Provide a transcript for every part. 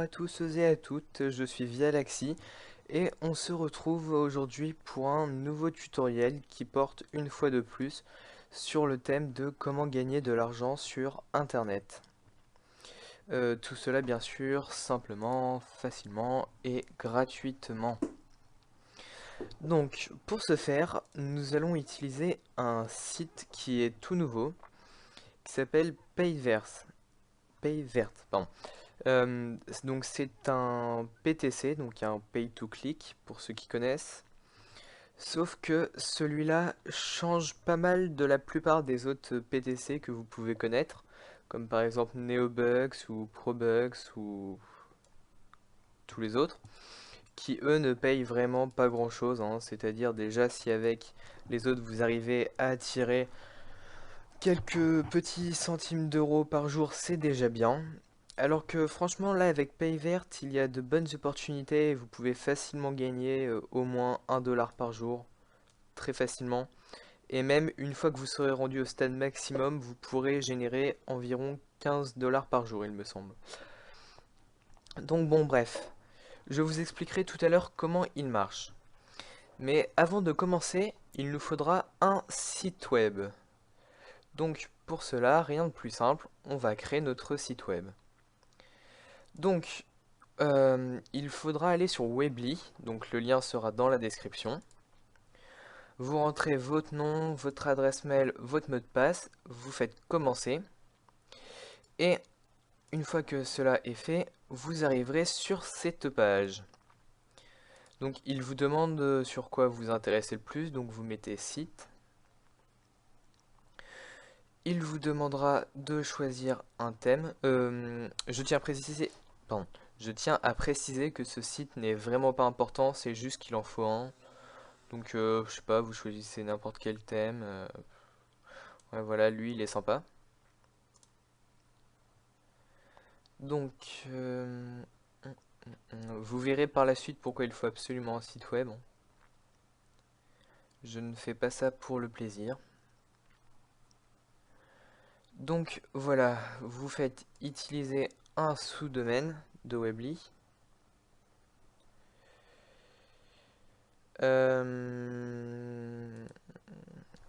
à tous et à toutes, je suis Vialaxy et on se retrouve aujourd'hui pour un nouveau tutoriel qui porte une fois de plus sur le thème de comment gagner de l'argent sur Internet. Tout cela bien sûr simplement, facilement et gratuitement. Donc pour ce faire, nous allons utiliser un site qui est tout nouveau qui s'appelle Payvert, pardon. Donc c'est un PTC, donc un Pay to Click pour ceux qui connaissent. Sauf que celui-là change pas mal de la plupart des autres PTC que vous pouvez connaître, comme par exemple NeoBucks ou ProBucks ou tous les autres, qui eux ne payent vraiment pas grand-chose, hein. C'est-à-dire déjà si avec les autres vous arrivez à attirer quelques petits centimes d'euros par jour, c'est déjà bien. Alors que franchement, là, avec Payvert, il y a de bonnes opportunités et vous pouvez facilement gagner au moins 1 dollar par jour, très facilement. Et même une fois que vous serez rendu au stade maximum, vous pourrez générer environ 15 dollars par jour, il me semble. Donc bon, bref, je vous expliquerai tout à l'heure comment il marche. Mais avant de commencer, il nous faudra un site web. Donc pour cela, rien de plus simple, on va créer notre site web. Donc il faudra aller sur Weebly, donc le lien sera dans la description. Vous rentrez votre nom, votre adresse mail, votre mot de passe, vous faites commencer. Et une fois que cela est fait, vous arriverez sur cette page. Donc il vous demande sur quoi vous intéressez le plus, donc vous mettez site. Il vous demandera de choisir un thème. Pardon, je tiens à préciser que ce site n'est vraiment pas important, c'est juste qu'il en faut un. Donc je sais pas, vous choisissez n'importe quel thème. Ouais, voilà, lui il est sympa. Donc vous verrez par la suite pourquoi il faut absolument un site web. Je ne fais pas ça pour le plaisir. Donc voilà, vous faites utiliser un sous-domaine de Weebly.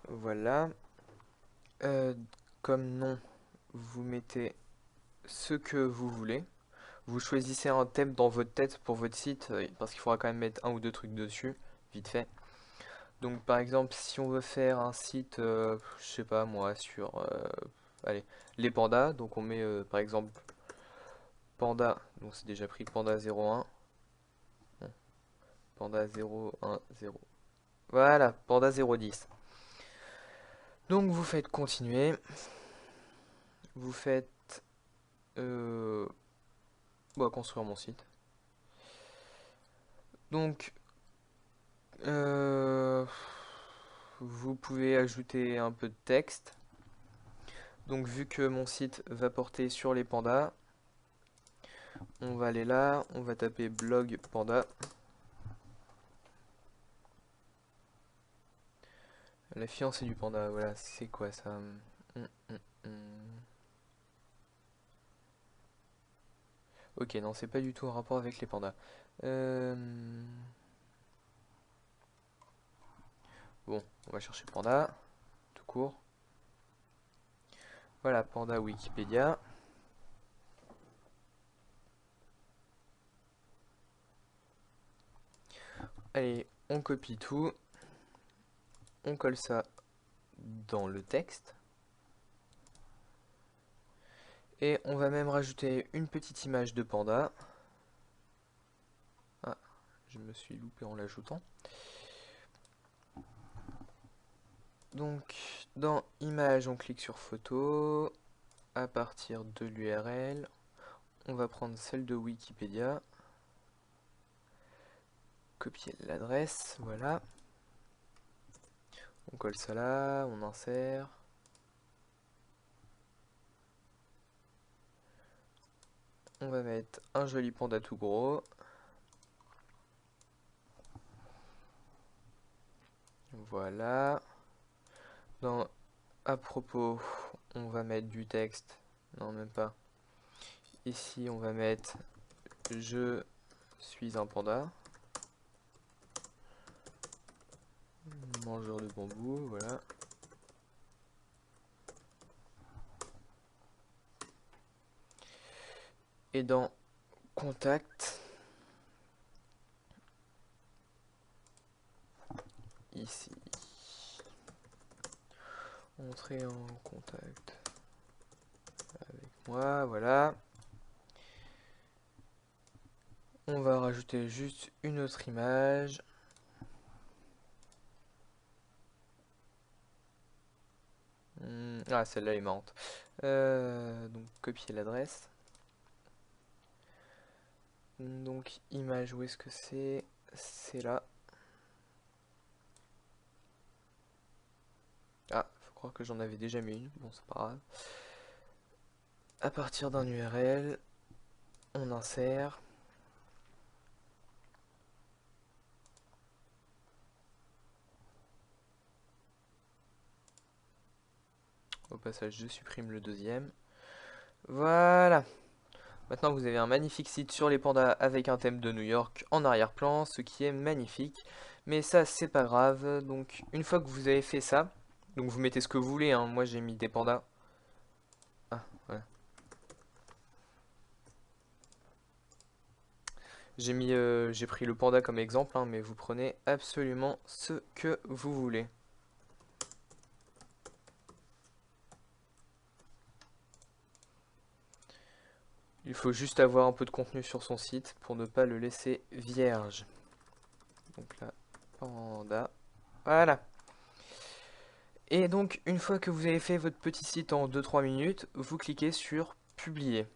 Voilà. Euh, Comme nom, vous mettez ce que vous voulez. Vous choisissez un thème dans votre tête pour votre site, parce qu'il faudra quand même mettre un ou deux trucs dessus, vite fait. Donc par exemple, si on veut faire un site, je sais pas moi, sur allez, les pandas, donc on met par exemple panda, donc c'est déjà pris panda 01, non, panda 010. Voilà, panda 010. Donc vous faites continuer, vous faites construire mon site. Donc euh, vous pouvez ajouter un peu de texte. Donc vu que mon site va porter sur les pandas, on va aller là, on va taper blog panda. La fiancée du panda, voilà, c'est quoi ça? Hum. Ok, non, c'est pas du tout en rapport avec les pandas. Euh, Bon, on va chercher panda, tout court. Voilà, panda Wikipédia. Allez, on copie tout. On colle ça dans le texte. Et on va même rajouter une petite image de panda. Ah, je me suis loupé en l'ajoutant. Donc, dans image, on clique sur photo. À partir de l'URL, on va prendre celle de Wikipédia. Copier l'adresse, voilà. On colle ça là, on insère. On va mettre un joli panda tout gros. Voilà. Dans à propos, on va mettre du texte. Non, même pas. Ici, on va mettre je suis un panda. Mangeur de bambou, voilà. Et dans contact, ici, entrer en contact avec moi, voilà. On va rajouter juste une autre image. Ah, celle-là est marrante. Donc, copier l'adresse. Donc, image, où est-ce que c'est? C'est là. Ah, faut croire que j'en avais déjà mis une. Bon, c'est pas grave. À partir d'un URL, on insère. Au passage, je supprime le deuxième. Voilà. Maintenant, vous avez un magnifique site sur les pandas avec un thème de New York en arrière-plan, ce qui est magnifique. Mais ça, c'est pas grave. Donc, une fois que vous avez fait ça, donc vous mettez ce que vous voulez, hein. Moi, j'ai mis des pandas. Ah, ouais. J'ai pris le panda comme exemple, hein, mais vous prenez absolument ce que vous voulez. Il faut juste avoir un peu de contenu sur son site pour ne pas le laisser vierge. Donc là, panda. Voilà. Et donc, une fois que vous avez fait votre petit site en 2-3 minutes, vous cliquez sur publier.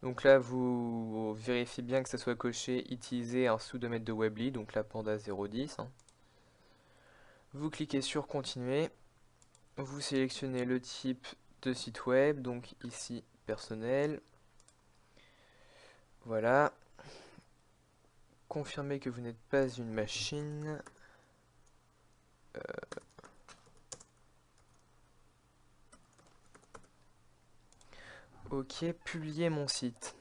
Donc là, vous vérifiez bien que ça soit coché utiliser un sous-domaine de Weebly, donc la panda 010. Hein. Vous cliquez sur continuer. Vous sélectionnez le type de site web, donc ici personnel. Voilà. Confirmez que vous n'êtes pas une machine. Ok, publier mon site.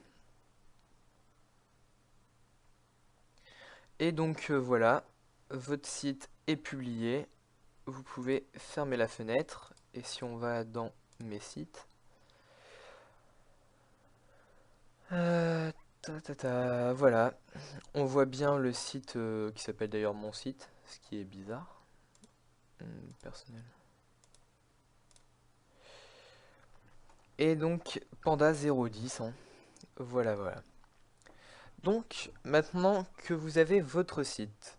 Et donc voilà, votre site est publié. Vous pouvez fermer la fenêtre. Et si on va dans mes sites, voilà, on voit bien le site qui s'appelle d'ailleurs mon site, ce qui est bizarre. Personnel. Et donc panda 010, hein. Voilà, voilà. Donc maintenant que vous avez votre site,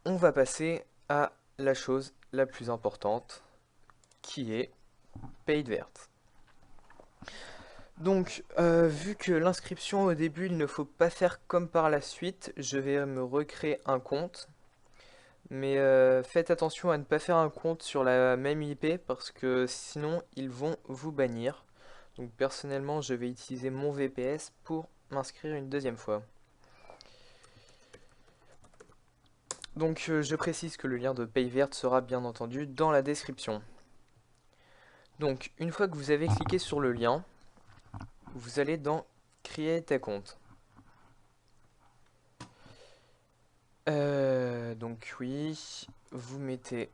on va passer à la chose la plus importante, qui est Paid Vert. Donc, vu que l'inscription au début, il ne faut pas faire comme par la suite, je vais me recréer un compte. Mais faites attention à ne pas faire un compte sur la même IP parce que sinon, ils vont vous bannir. Donc, personnellement, je vais utiliser mon VPS pour m'inscrire une deuxième fois. Donc, je précise que le lien de PayVert sera bien entendu dans la description. Donc, une fois que vous avez cliqué sur le lien, vous allez dans Create a compte. Donc oui, vous mettez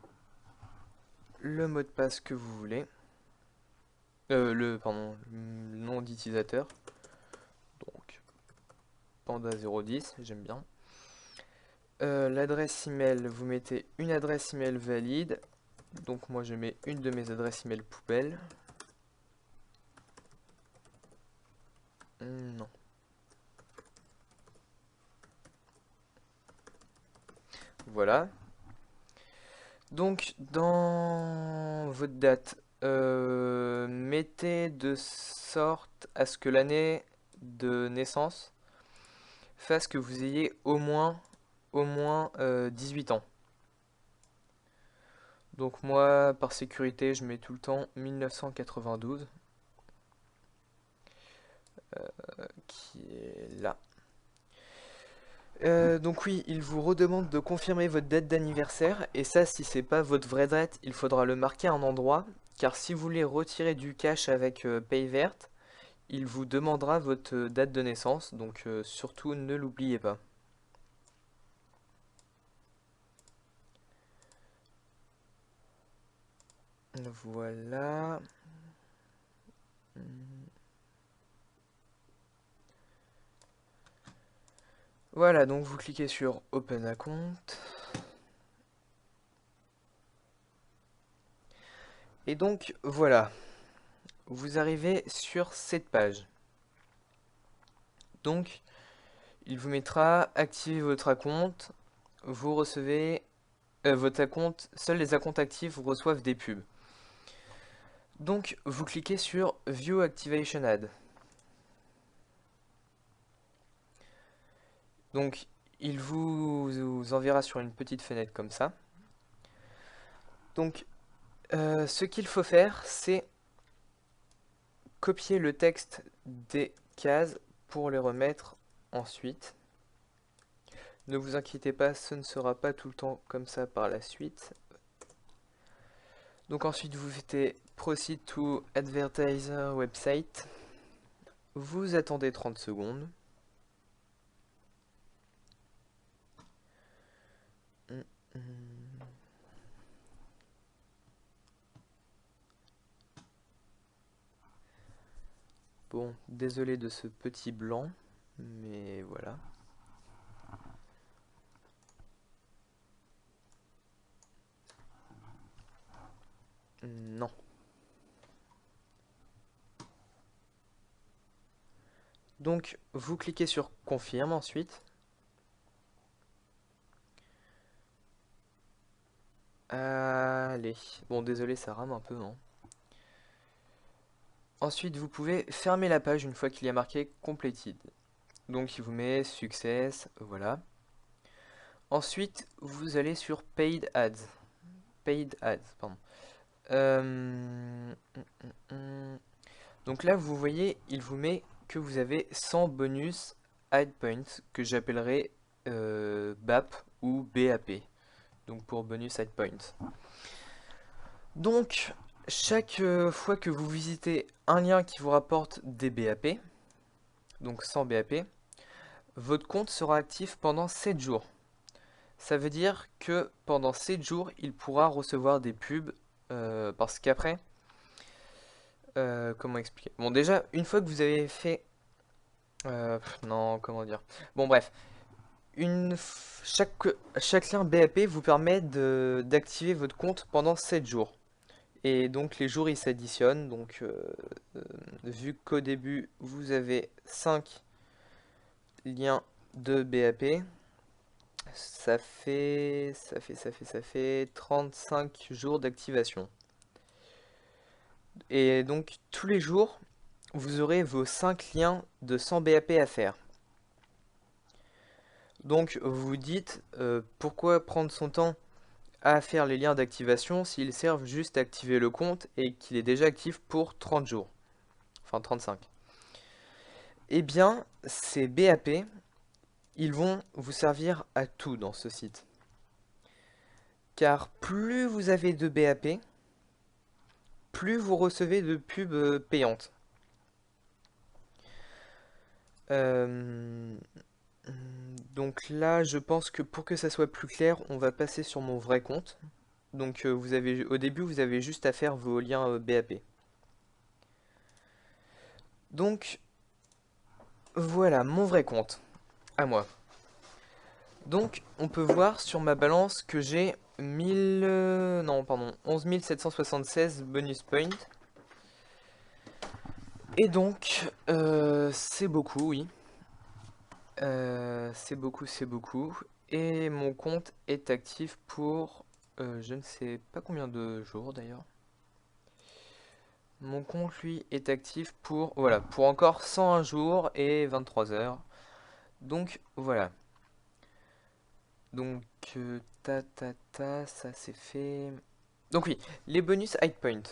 le mot de passe que vous voulez. Le nom d'utilisateur. Donc, panda010, j'aime bien. L'adresse email, vous mettez une adresse email valide. Donc moi je mets une de mes adresses email poubelle. Non. Voilà. Donc dans votre date, mettez de sorte à ce que l'année de naissance fasse que vous ayez au moins 18 ans. Donc moi, par sécurité, je mets tout le temps 1992, qui est là. Donc oui, il vous redemande de confirmer votre date d'anniversaire, et ça, si c'est pas votre vraie date, il faudra le marquer à un endroit, car si vous voulez retirer du cash avec PayVert, il vous demandera votre date de naissance, donc surtout ne l'oubliez pas. Voilà. Voilà, donc vous cliquez sur Open Account. Et donc voilà, vous arrivez sur cette page. Donc il vous mettra activer votre compte. Vous recevez votre compte, seuls les comptes actifs reçoivent des pubs. Donc vous cliquez sur View Activation Ad. Donc il vous enverra sur une petite fenêtre comme ça. Donc ce qu'il faut faire, c'est copier le texte des cases pour les remettre ensuite. Ne vous inquiétez pas, ce ne sera pas tout le temps comme ça par la suite. Donc ensuite vous faites Proceed to Advertiser Website. Vous attendez 30 secondes. Bon, désolé de ce petit blanc, mais voilà. Non. Donc, vous cliquez sur Confirme ensuite. Allez. Bon, désolé, ça rame un peu, hein. Ensuite, vous pouvez fermer la page une fois qu'il y a marqué Completed. Donc, il vous met Success, voilà. Ensuite, vous allez sur Paid Ads. Paid Ads, pardon. Donc là, vous voyez, il vous met que vous avez 100 bonus Ad Points, que j'appellerai BAP ou BAP. Donc pour bonus Ad Points. Donc, chaque fois que vous visitez un lien qui vous rapporte des BAP, donc 100 BAP, votre compte sera actif pendant 7 jours. Ça veut dire que pendant 7 jours, il pourra recevoir des pubs parce qu'après, comment expliquer? Bon, déjà, une fois que vous avez fait... non, comment dire? Bon, bref. Chaque lien BAP vous permet d'activer votre compte pendant 7 jours. Et donc, les jours, ils s'additionnent. Donc, vu qu'au début, vous avez 5 liens de BAP, ça fait 35 jours d'activation. Et donc, tous les jours, vous aurez vos 5 liens de 100 BAP à faire. Donc vous vous dites pourquoi prendre son temps à faire les liens d'activation s'ils servent juste à activer le compte et qu'il est déjà actif pour 30 jours. Enfin 35. Eh bien, ces BAP, ils vont vous servir à tout dans ce site. Car plus vous avez de BAP, plus vous recevez de pubs payantes. Donc là, je pense que pour que ça soit plus clair, on va passer sur mon vrai compte. Donc au début, vous avez juste à faire vos liens BAP. Donc voilà mon vrai compte à moi. Donc on peut voir sur ma balance que j'ai 11 776 bonus points. Et donc c'est beaucoup, oui. C'est beaucoup, c'est beaucoup. Et mon compte est actif pour je ne sais pas combien de jours d'ailleurs. Mon compte, lui, est actif pour, voilà, pour encore 101 jours et 23 heures. Donc, voilà. Donc, ça c'est fait. Donc oui, les bonus high point.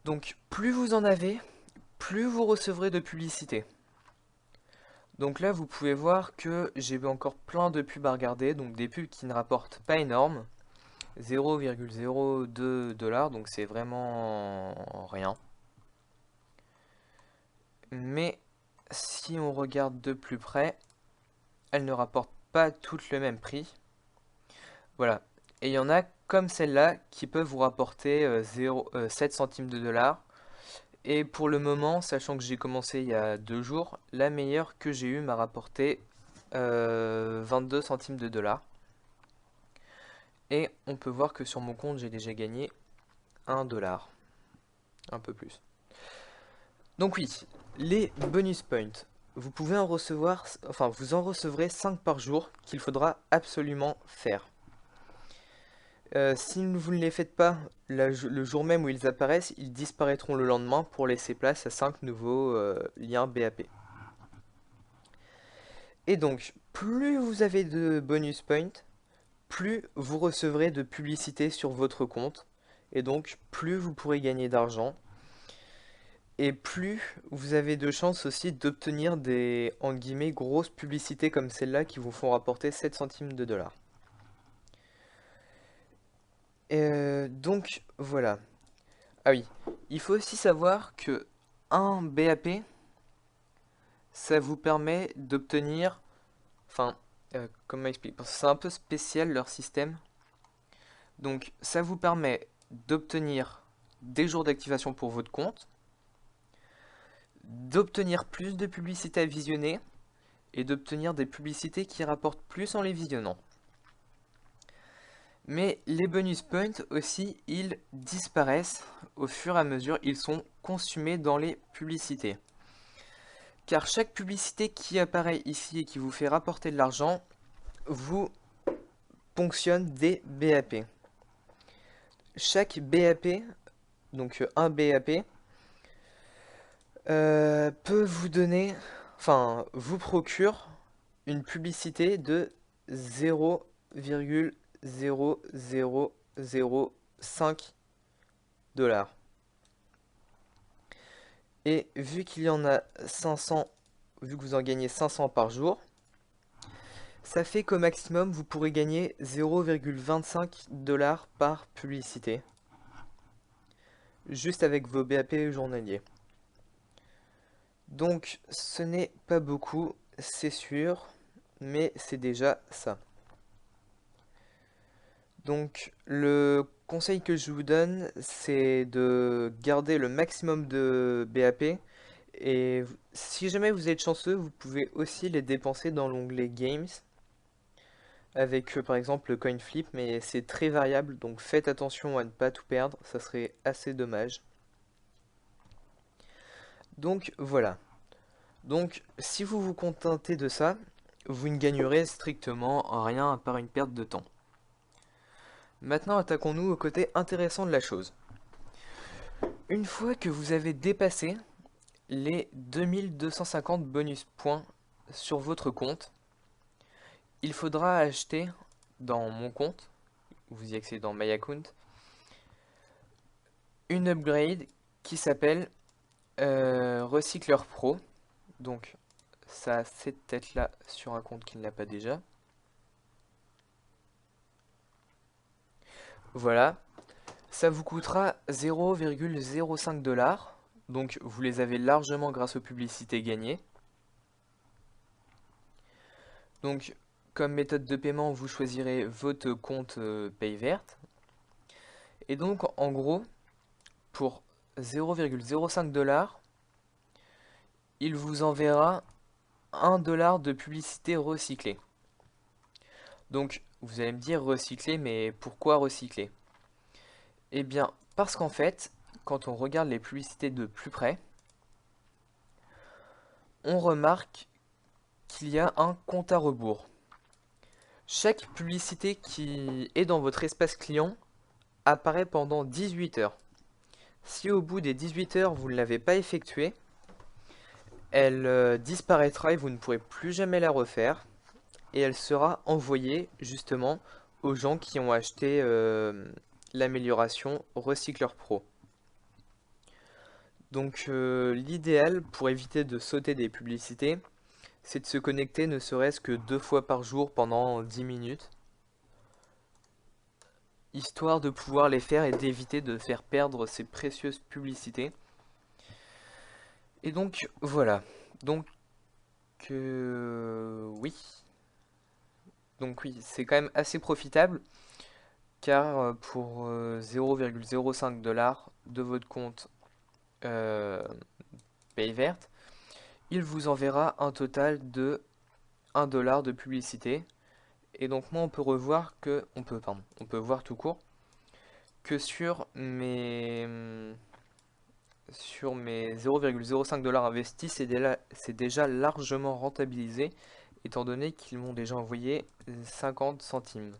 Donc, plus vous en avez, plus vous recevrez de publicité. Donc là, vous pouvez voir que j'ai encore plein de pubs à regarder. Donc, des pubs qui ne rapportent pas énorme. 0,02 $, donc c'est vraiment rien. Mais si on regarde de plus près, elles ne rapportent pas toutes le même prix. Voilà. Et il y en a comme celle-là qui peuvent vous rapporter 7 centimes de dollars. Et pour le moment, sachant que j'ai commencé il y a 2 jours, la meilleure que j'ai eue m'a rapporté 22 centimes de dollars. Et on peut voir que sur mon compte, j'ai déjà gagné 1 dollar. Un peu plus. Donc oui, les bonus points. Vous pouvez en recevoir, enfin vous en recevrez 5 par jour qu'il faudra absolument faire. Si vous ne les faites pas le jour même où ils apparaissent, ils disparaîtront le lendemain pour laisser place à 5 nouveaux liens BAP. Et donc, plus vous avez de bonus points, plus vous recevrez de publicité sur votre compte. Et donc, plus vous pourrez gagner d'argent. Et plus vous avez de chances aussi d'obtenir des, en guillemets, grosses publicités comme celle-là qui vous font rapporter 7 centimes de dollars. Donc, voilà. Ah oui, il faut aussi savoir que un BAP, ça vous permet d'obtenir, enfin, comment expliquer? Parce que c'est un peu spécial leur système. Donc, ça vous permet d'obtenir des jours d'activation pour votre compte, d'obtenir plus de publicités à visionner et d'obtenir des publicités qui rapportent plus en les visionnant. Mais les bonus points aussi, ils disparaissent au fur et à mesure, ils sont consumés dans les publicités. Car chaque publicité qui apparaît ici et qui vous fait rapporter de l'argent, vous ponctionne des BAP. Chaque BAP, donc un BAP, peut vous donner, enfin, vous procure une publicité de 0,0005 dollars. Et vu qu'il y en a 500, vu que vous en gagnez 500 par jour, ça fait qu'au maximum vous pourrez gagner 0,25 dollars par publicité. Juste avec vos BAP journaliers. Donc ce n'est pas beaucoup, c'est sûr, mais c'est déjà ça. Donc le conseil que je vous donne, c'est de garder le maximum de BAP. Et si jamais vous êtes chanceux, vous pouvez aussi les dépenser dans l'onglet Games. Avec par exemple le coin flip, mais c'est très variable, donc faites attention à ne pas tout perdre, ça serait assez dommage. Donc voilà. Donc si vous vous contentez de ça, vous ne gagnerez strictement rien à part une perte de temps. Maintenant attaquons-nous au côté intéressant de la chose. Une fois que vous avez dépassé les 2250 bonus points sur votre compte, il faudra acheter dans mon compte, vous y accédez dans My Account, une upgrade qui s'appelle Recycleur Pro. Donc ça a cette tête là sur un compte qui ne l'a pas déjà. Voilà, ça vous coûtera 0,05 dollars. Donc vous les avez largement grâce aux publicités gagnées. Donc comme méthode de paiement, vous choisirez votre compte paye verte. Et donc en gros, pour 0,05 dollars, il vous enverra 1 dollar de publicité recyclée. Donc vous allez me dire recycler, mais pourquoi recycler? Eh bien parce qu'en fait, quand on regarde les publicités de plus près, on remarque qu'il y a un compte à rebours. Chaque publicité qui est dans votre espace client apparaît pendant 18 heures. Si au bout des 18 heures vous ne l'avez pas effectuée, elle disparaîtra et vous ne pourrez plus jamais la refaire. Et elle sera envoyée justement aux gens qui ont acheté l'amélioration Recycleur Pro. Donc l'idéal pour éviter de sauter des publicités, c'est de se connecter ne serait-ce que 2 fois par jour pendant 10 minutes. Histoire de pouvoir les faire et d'éviter de faire perdre ces précieuses publicités. Et donc voilà. Donc oui. Donc oui, c'est quand même assez profitable car pour 0,05 dollars de votre compte euh, Paye verte, il vous enverra un total de 1 dollar de publicité. Et donc moi on peut revoir que on peut voir tout court que sur mes 0,05 dollars investis, c'est déjà largement rentabilisé étant donné qu'ils m'ont déjà envoyé 50 centimes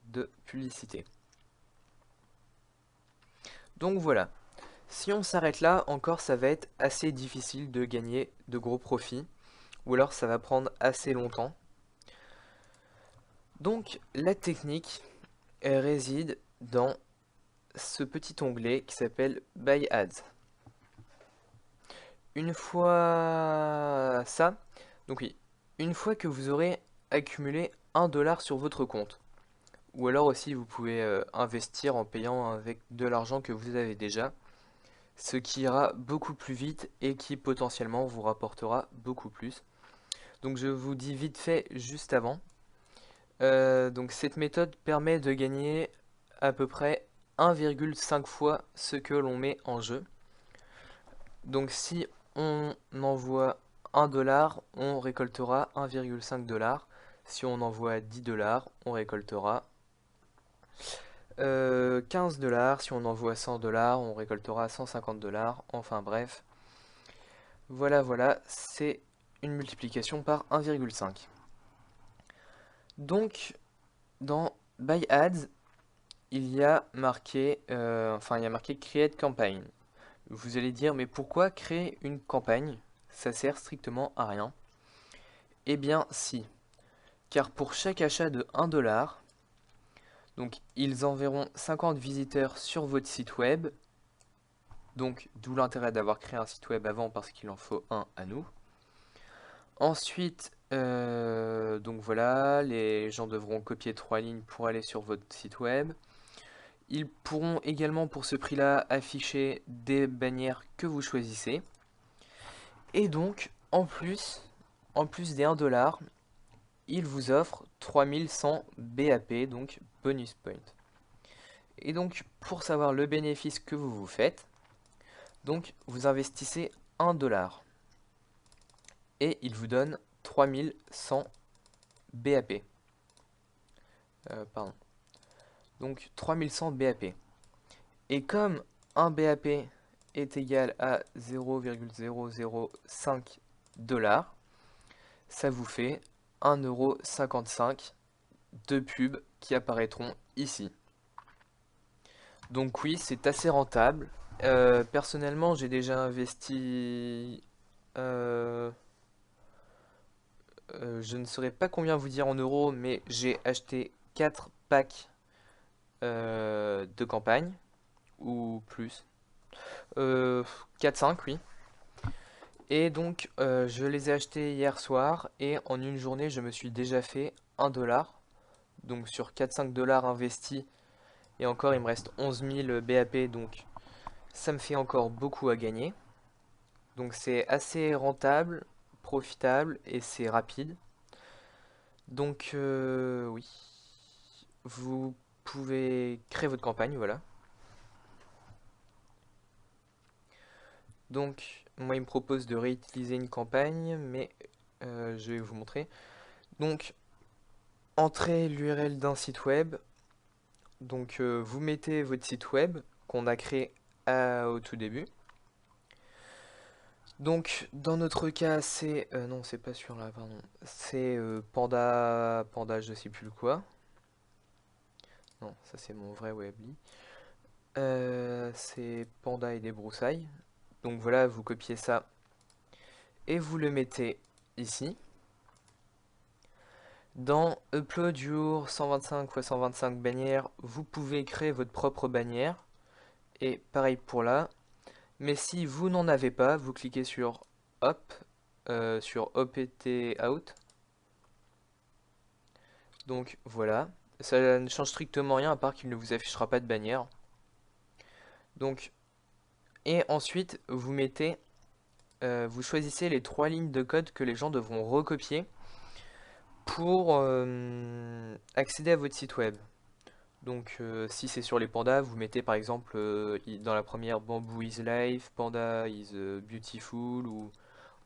de publicité. Donc voilà. Si on s'arrête là, encore ça va être assez difficile de gagner de gros profits, ou alors ça va prendre assez longtemps. Donc la technique, elle réside dans ce petit onglet qui s'appelle Buy Ads. Une fois ça, donc oui, une fois que vous aurez accumulé 1 dollar sur votre compte, ou alors aussi vous pouvez investir en payant avec de l'argent que vous avez déjà, ce qui ira beaucoup plus vite et qui potentiellement vous rapportera beaucoup plus. Donc je vous dis vite fait juste avant. Donc cette méthode permet de gagner à peu près 1,5 fois ce que l'on met en jeu. Donc si on envoie 1 dollar, on récoltera 1,5 dollars. Si on envoie 10 dollars, on récoltera 15 dollars. Si on envoie 100 dollars, on récoltera 150 dollars. Enfin bref, voilà, c'est une multiplication par 1,5. Donc dans Buy Ads, il y a marqué Create Campaign. Vous allez dire, mais pourquoi créer une campagne? Ça sert strictement à rien. Eh bien, si. Car pour chaque achat de 1 dollar, donc ils enverront 50 visiteurs sur votre site web. Donc, d'où l'intérêt d'avoir créé un site web avant parce qu'il en faut un à nous. Ensuite, donc voilà, les gens devront copier 3 lignes pour aller sur votre site web. Ils pourront également pour ce prix-là afficher des bannières que vous choisissez. Et donc, en plus des 1 dollar, ils vous offrent 3100 BAP, donc bonus point. Et donc, pour savoir le bénéfice que vous vous faites, donc vous investissez 1 dollar et il vous donne 3100 BAP. Pardon. Donc 3100 BAP. Et comme un BAP est égal à 0,005 dollars, ça vous fait 1,55 € de pubs qui apparaîtront ici. Donc oui, c'est assez rentable. Personnellement, j'ai déjà investi, euh, je ne saurais pas combien vous dire en euros, mais j'ai acheté 4 packs de campagne, ou plus. 4-5, oui. Et donc, je les ai achetés hier soir, et en une journée, je me suis déjà fait 1 dollar. Donc sur 4-5 dollars investis, et encore, il me reste 11 000 BAP, donc ça me fait encore beaucoup à gagner. Donc c'est assez rentable, profitable et c'est rapide. Donc oui, vous pouvez créer votre campagne, voilà. Donc moi il me propose de réutiliser une campagne, mais je vais vous montrer. Donc entrez l'URL d'un site web. Donc vous mettez votre site web qu'on a créé au tout début. Donc, dans notre cas, c'est... non, c'est pas sur là, pardon. C'est Panda, je sais plus le quoi. Non, ça c'est mon vrai Weebly. C'est Panda et des broussailles. Donc voilà, vous copiez ça et vous le mettez ici. Dans Upload your 125 x 125 bannières, vous pouvez créer votre propre bannière. Et pareil pour là. Mais si vous n'en avez pas, vous cliquez sur Hop, sur OPT Out. Donc voilà, ça ne change strictement rien à part qu'il ne vous affichera pas de bannière. Donc Et ensuite, vous choisissez les 3 lignes de code que les gens devront recopier pour accéder à votre site web. Donc si c'est sur les pandas, vous mettez par exemple dans la première Bamboo is life, Panda is beautiful, ou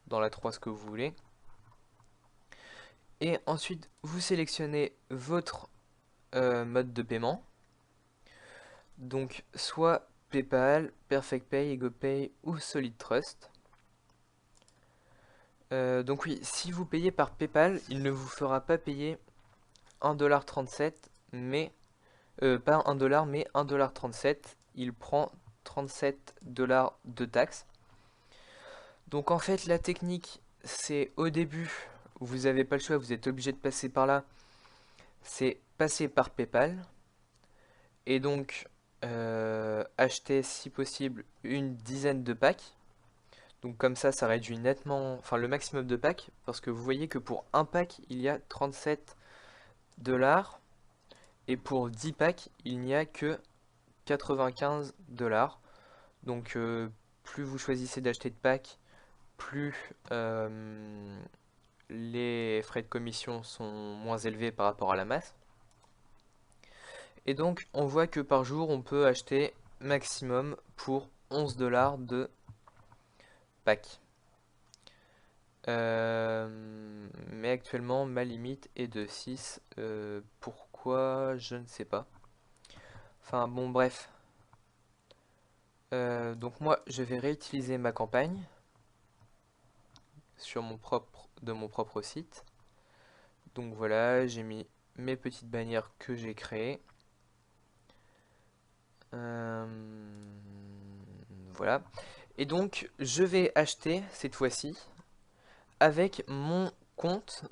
dans la 3 ce que vous voulez. Et ensuite, vous sélectionnez votre mode de paiement. Donc soit PayPal, PerfectPay, EgoPay ou Solid Trust. Donc oui, si vous payez par PayPal, il ne vous fera pas payer 1,37$, mais pas 1$, mais 1,37$. Il prend 37$ de taxes. Donc en fait, la technique, c'est au début, vous n'avez pas le choix, vous êtes obligé de passer par là. C'est passer par PayPal. Et donc, acheter si possible une dizaine de packs. Donc comme ça réduit nettement, enfin le maximum de packs, parce que vous voyez que pour un pack, il y a 37$, et pour 10 packs, il n'y a que 95$. Donc plus vous choisissez d'acheter de packs, plus les frais de commission sont moins élevés par rapport à la masse. Et donc on voit que par jour, on peut acheter maximum pour 11$ de pack. Mais actuellement, ma limite est de 6. Pourquoi? Je ne sais pas. Enfin bon, bref. Donc moi, je vais réutiliser ma campagne sur de mon propre site. Donc voilà, j'ai mis mes petites bannières que j'ai créées. Voilà. Et donc, je vais acheter cette fois-ci avec mon compte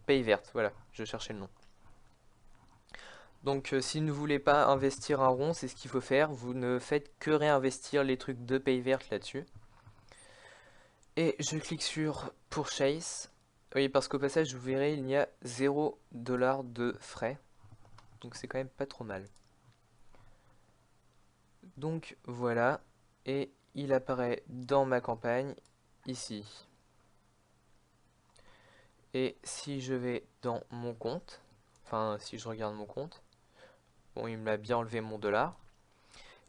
Payvert. Voilà, je cherchais le nom. Donc si vous ne voulez pas investir un rond, c'est ce qu'il faut faire. Vous ne faites que réinvestir les trucs de Payvert là-dessus. Et je clique sur Purchase. Oui, parce qu'au passage, vous verrez, il y a 0$ de frais. Donc c'est quand même pas trop mal. Donc voilà. Et il apparaît dans ma campagne, ici. Et si je vais dans mon compte, enfin si je regarde mon compte, bon, il me l'a bien enlevé mon dollar.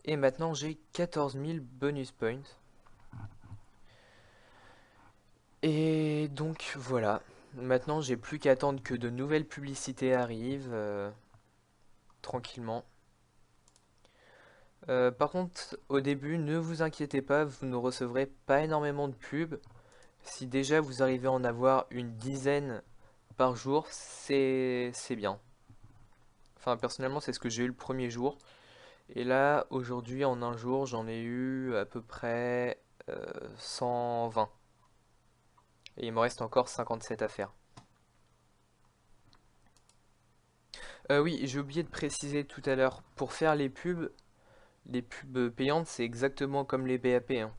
Et maintenant j'ai 14 000 bonus points. Et donc voilà. Maintenant j'ai plus qu'à attendre que de nouvelles publicités arrivent tranquillement. Par contre, au début, ne vous inquiétez pas, vous ne recevrez pas énormément de pubs. Si déjà vous arrivez à en avoir une dizaine par jour, c'est bien. Enfin, personnellement, c'est ce que j'ai eu le premier jour. Et là, aujourd'hui, en un jour, j'en ai eu à peu près 120. Et il me reste encore 57 à faire. Oui, j'ai oublié de préciser tout à l'heure, pour faire les pubs payantes, c'est exactement comme les BAP, hein.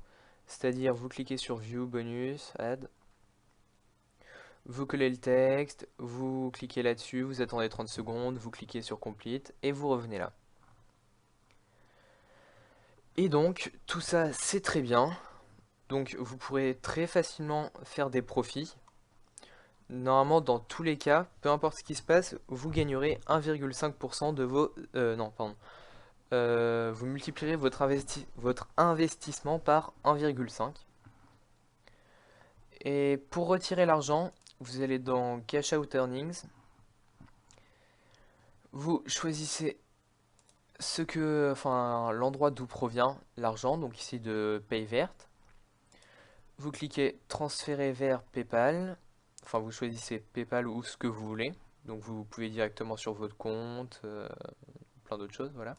C'est-à-dire, vous cliquez sur View, Bonus, Add, vous collez le texte, vous cliquez là-dessus, vous attendez 30 secondes, vous cliquez sur Complete, et vous revenez là. Et donc, tout ça, c'est très bien. Donc, vous pourrez très facilement faire des profits. Normalement, dans tous les cas, peu importe ce qui se passe, vous gagnerez 1,5% de vos... non, pardon. Vous multiplierez votre investissement par 1,5. Et pour retirer l'argent, vous allez dans Cash Out Earnings. Vous choisissez enfin, l'endroit d'où provient l'argent, donc ici de Payvert. Vous cliquez transférer vers PayPal. Enfin, vous choisissez PayPal ou ce que vous voulez. Donc vous pouvez directement sur votre compte, plein d'autres choses, voilà.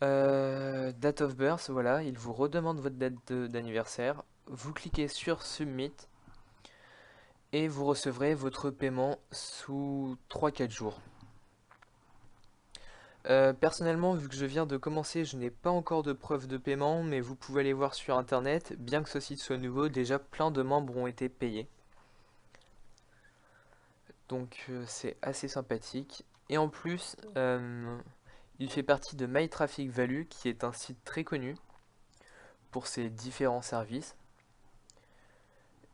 Date of birth, voilà, il vous redemande votre date d'anniversaire. Vous cliquez sur Submit et vous recevrez votre paiement sous 3-4 jours. Personnellement, vu que je viens de commencer, je n'ai pas encore de preuve de paiement, mais vous pouvez aller voir sur internet. Bien que ce site soit nouveau, déjà plein de membres ont été payés. Donc c'est assez sympathique. Et en plus, Il fait partie de My Traffic Value, qui est un site très connu pour ses différents services.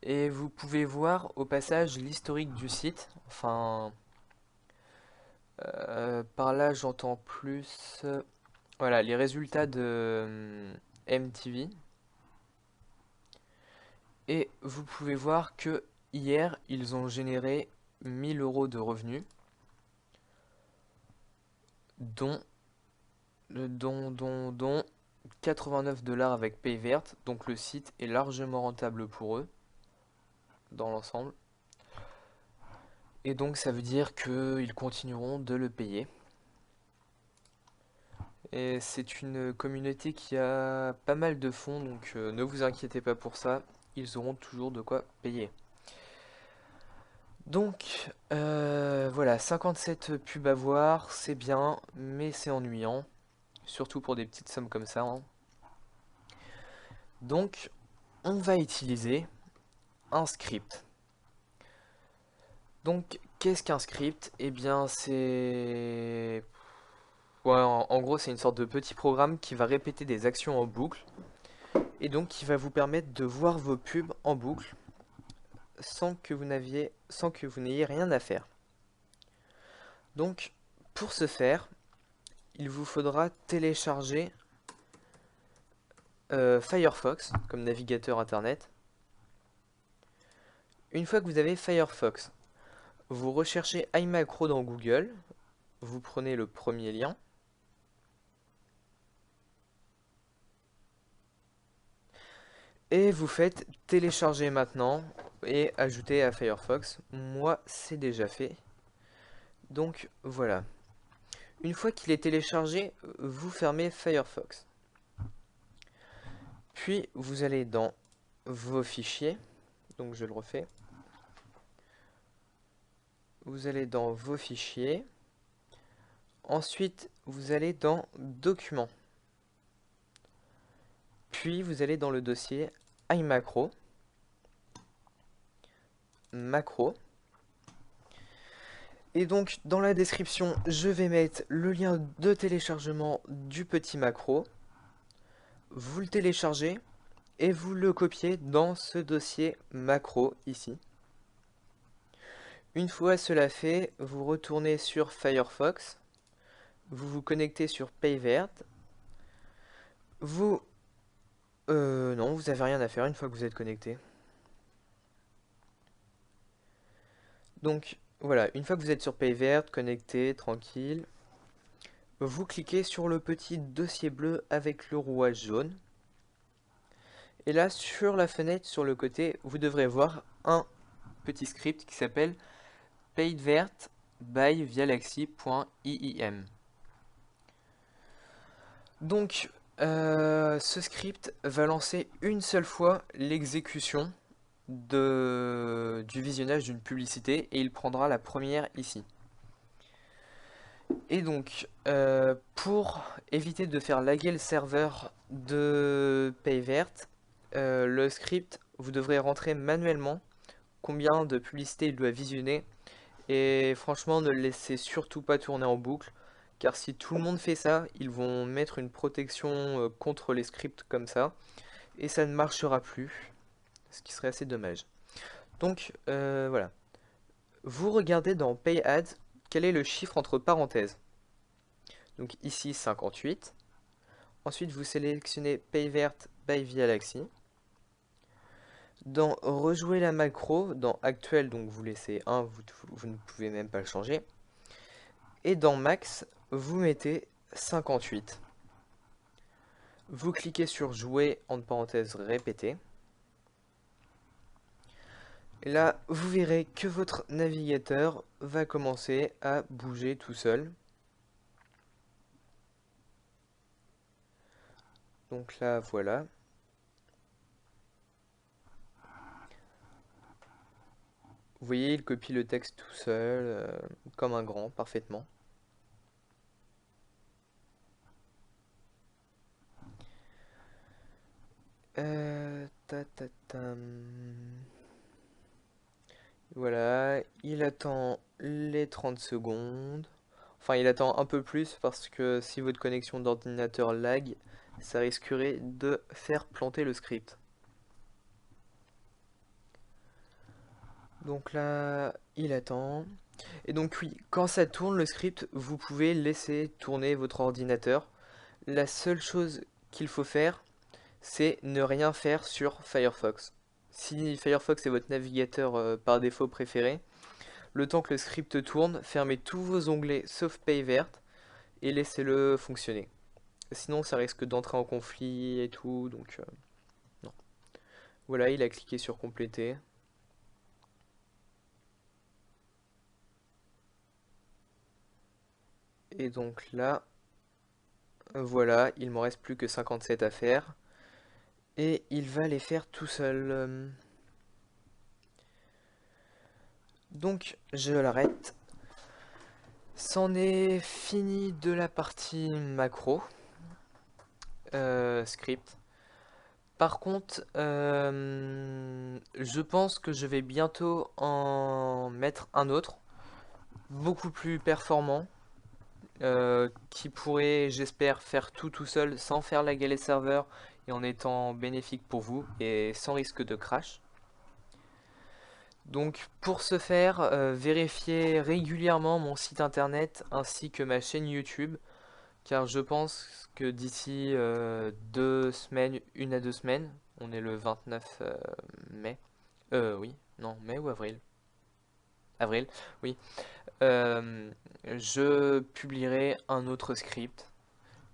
Et vous pouvez voir au passage l'historique du site. Enfin, par là j'entends plus, voilà, les résultats de MTV. Et vous pouvez voir que hier ils ont généré 1000 euros de revenus, dont, dont 89 dollars avec Payvert. Donc le site est largement rentable pour eux dans l'ensemble. Et donc ça veut dire qu'ils continueront de le payer. Et c'est une communauté qui a pas mal de fonds, donc ne vous inquiétez pas pour ça, ils auront toujours de quoi payer. Donc voilà, 57 pubs à voir, c'est bien, mais c'est ennuyant, surtout pour des petites sommes comme ça, hein. Donc on va utiliser un script. Donc qu'est-ce qu'un script? Eh bien c'est... Ouais, en gros c'est une sorte de petit programme qui va répéter des actions en boucle et donc qui va vous permettre de voir vos pubs en boucle sans que vous n'ayez rien à faire. Donc pour ce faire, il vous faudra télécharger Firefox comme navigateur internet. Une fois que vous avez Firefox, vous recherchez iMacro dans Google, vous prenez le premier lien, et vous faites télécharger maintenant et ajouter à Firefox. Moi, c'est déjà fait. Donc voilà. Une fois qu'il est téléchargé, vous fermez Firefox. Puis vous allez dans vos fichiers. Donc je le refais. Vous allez dans vos fichiers. Ensuite, vous allez dans Documents. Puis vous allez dans le dossier iMacro. Macro. Et donc dans la description, je vais mettre le lien de téléchargement du petit macro. Vous le téléchargez et vous le copiez dans ce dossier macro ici. Une fois cela fait, vous retournez sur Firefox, vous vous connectez sur Payvert. Vous... non, vous n'avez rien à faire une fois que vous êtes connecté. Donc voilà, une fois que vous êtes sur Payvert, connecté, tranquille, vous cliquez sur le petit dossier bleu avec le rouage jaune. Et là, sur la fenêtre, sur le côté, vous devrez voir un petit script qui s'appelle Payvert by Vialaxy.iim. Donc, ce script va lancer une seule fois l'exécution du visionnage d'une publicité et il prendra la première ici. Et donc, pour éviter de faire laguer le serveur de Payvert, le script, vous devrez rentrer manuellement combien de publicités il doit visionner. Et franchement, ne le laissez surtout pas tourner en boucle, car si tout le monde fait ça, ils vont mettre une protection contre les scripts comme ça, et ça ne marchera plus, ce qui serait assez dommage. Donc voilà, vous regardez dans Pay Ads, quel est le chiffre entre parenthèses. Donc ici 58. Ensuite vous sélectionnez Payvert by Vialaxy. Dans rejouer la macro, dans actuel, donc vous laissez 1, vous ne pouvez même pas le changer. Et dans max, vous mettez 58. Vous cliquez sur jouer, entre parenthèses répéter. Et là, vous verrez que votre navigateur va commencer à bouger tout seul. Donc là, voilà. Vous voyez, il copie le texte tout seul, comme un grand, parfaitement. Voilà, il attend les 30 secondes. Enfin, il attend un peu plus parce que si votre connexion d'ordinateur lag, ça risquerait de faire planter le script. Donc là, il attend. Et donc oui, quand ça tourne le script, vous pouvez laisser tourner votre ordinateur. La seule chose qu'il faut faire, c'est ne rien faire sur Firefox. Si Firefox est votre navigateur par défaut préféré, le temps que le script tourne, fermez tous vos onglets sauf Paye verte et laissez-le fonctionner. Sinon, ça risque d'entrer en conflit et tout, donc non. Voilà, il a cliqué sur compléter. Et donc là, voilà, il m'en reste plus que 57 à faire. Et il va les faire tout seul. Donc, je l'arrête. C'en est fini de la partie macro, script. Par contre, je pense que je vais bientôt en mettre un autre, beaucoup plus performant, qui pourrait, j'espère, faire tout seul sans faire la galette serveur et en étant bénéfique pour vous et sans risque de crash. Donc pour ce faire, vérifiez régulièrement mon site internet ainsi que ma chaîne YouTube, car je pense que d'ici 2 semaines, 1 à 2 semaines, on est le 29 mai, oui, non, mai ou avril? Avril, oui. Je publierai un autre script,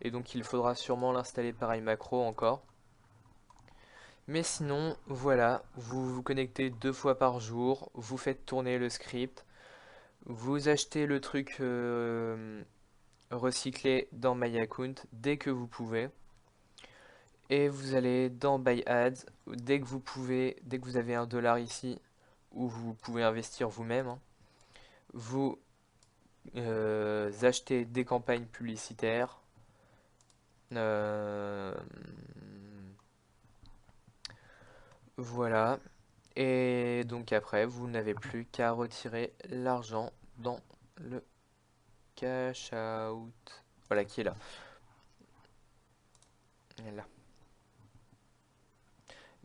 et donc il faudra sûrement l'installer par iMacro encore. Mais sinon, voilà, vous vous connectez 2 fois par jour, vous faites tourner le script, vous achetez le truc recyclé dans MyAccount dès que vous pouvez. Et vous allez dans Buy Ads dès que vous pouvez, dès que vous avez $1 ici, où vous pouvez investir vous-même, hein. Vous achetez des campagnes publicitaires. euh, voilà. Et donc après, vous n'avez plus qu'à retirer l'argent dans le cash out. Voilà qui est là. Là.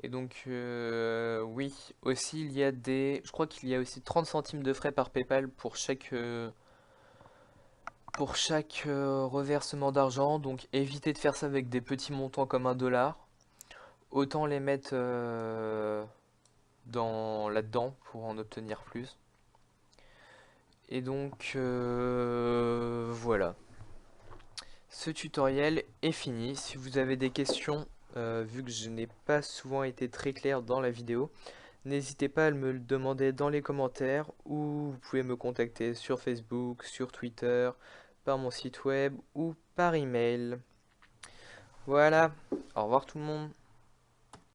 Et donc, oui, aussi il y a je crois qu'il y a aussi 30 centimes de frais par PayPal pour chaque reversement d'argent. Donc évitez de faire ça avec des petits montants comme $1. Autant les mettre là-dedans pour en obtenir plus. Et donc, voilà. Ce tutoriel est fini. Si vous avez des questions, vu que je n'ai pas souvent été très clair dans la vidéo, n'hésitez pas à me le demander dans les commentaires ou vous pouvez me contacter sur Facebook, sur Twitter, par mon site web ou par email. Voilà, au revoir tout le monde.